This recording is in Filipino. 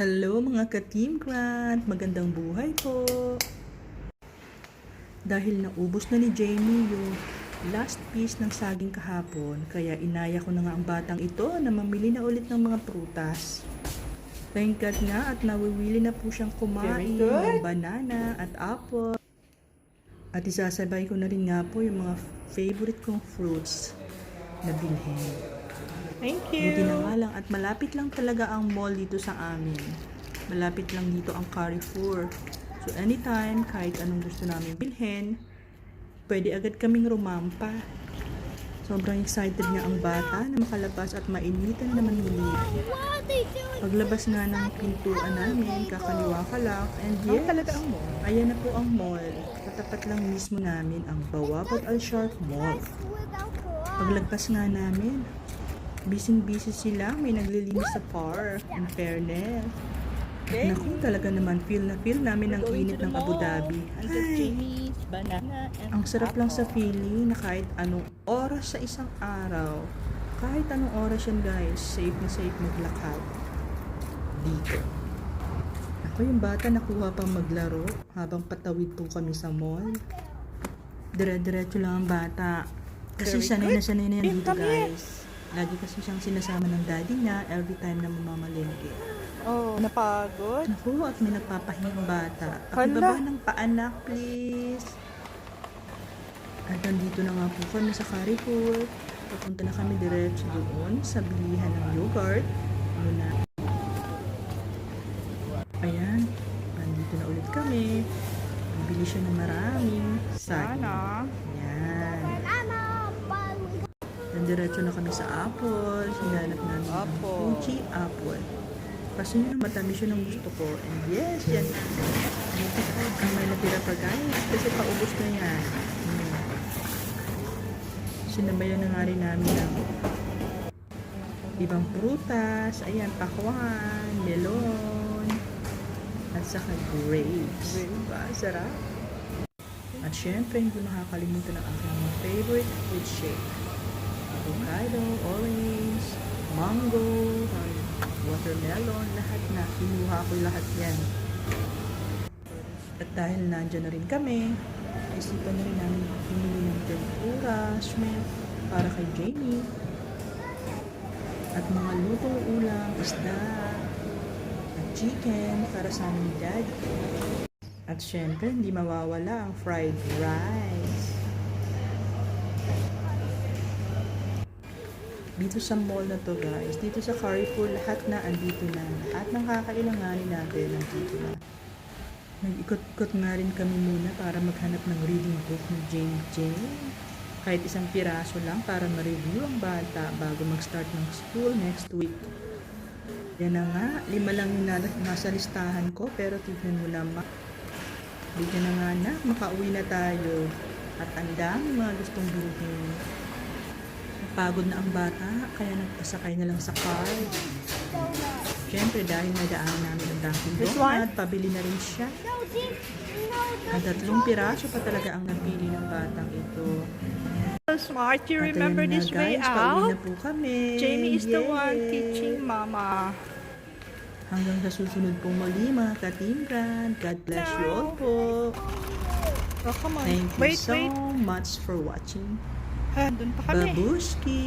Hello mga ka-Team Grant! Magandang buhay po! Dahil naubos na ni Jamie yung last piece ng saging kahapon, kaya inaya ko na nga ang batang ito na mamili na ulit ng mga prutas. Thank God nga at nawiwili na po siyang kumain ng banana at apple. At isasabay ko na rin nga po yung mga favorite kong fruits na bilhin. Thank Buti na you. nga lang at malapit lang talaga ang mall dito sa amin. Malapit lang dito ang Carrefour. So anytime, kahit anong gusto namin bilhin, pwede agad kaming rumampa. Sobrang excited nga ang bata na makalabas at mainitan naman muli. Paglabas nga ng pintuan namin, kakaliwa ka lang, and yes, talaga ang mall. ayan na po ang mall. Katapat lang mismo namin ang Bawabag Al Shark Mall. Paglagpas nga namin, busy sila, may naglilinis sa park, in fairness. Naku, talaga naman, feel na feel namin ang init ng Abu Dhabi. Ay, ang sarap lang sa feeling na kahit anong oras sa isang araw, kahit anong oras yan guys, safe na safe maglakad dito. Ako yung bata nakuha pang maglaro habang patawid po kami sa mall. Dire-diretso lang ang bata. Kasi sanay na yan dito guys. Lagi kasi siyang sinasama ng daddy niya every time na mamamalengke. Oh, napagod? Naku, at may nagpapahingang bata. Hala. Pakibaba ng paanak, please. At nandito na nga po kami sa Carrefour. Papunta na kami diretso doon sa bilihan ng yogurt. Muna. Ayan. Nandito na ulit kami. Bibili siya ng maraming saging. Sana. Ayan. Nandiretso na kami sa apple. Hinanap namin ang Apple. Fuji apple. Kasi yun ang matamis yun ang gusto ko. And yes, yan na. Ang may natira pa guys. Kasi paubos na yan. Sinabayan na nga rin namin ng ibang prutas. Ayan, pakwan, melon, at saka grapes. Diba? Sarap. At syempre, hindi makakalimutan ng aking mga favorite fruit shake. Avocado, orange, mango, watermelon, lahat na. Kinuha ko lahat yan. At dahil nandyan na rin kami, isipan na rin namin pumili ng tempura, shrimp, para kay Jamie. At mga lutong ulam, isda, at chicken, para sa aming daddy. At syempre, hindi mawawala ang fried rice. Dito sa mall na to guys, dito sa Carrefour, lahat na andito na. Lahat ng kakailanganin natin andito na. Nag-ikot-ikot nga rin kami muna para maghanap ng reading book ni Jane. Kahit isang piraso lang para ma-review ang bata bago mag-start ng school next week. Yan na nga, 5 lang yung nasa listahan ko, pero tignan mo naman. Bigyan na nga na, makauwi na tayo. At ang dami mga gustong bilhin. Pagod na ang bata, kaya nagpasakay na lang sa car. Siyempre, dahil nadaanan namin ang Dunkin' Donut, pabili na rin siya. At 3 piraso pa talaga ang napili ng batang ito. So smart. You At remember ayan na, this way guys, pauwi out? na po kami. Jamie is the one Yay! teaching Mama. Hanggang sa susunod pong muli mga ka-Team Grant. God bless you all po. Oh, come on. Thank you Wait, so wait. much for watching. Doon pa kami. Babushki!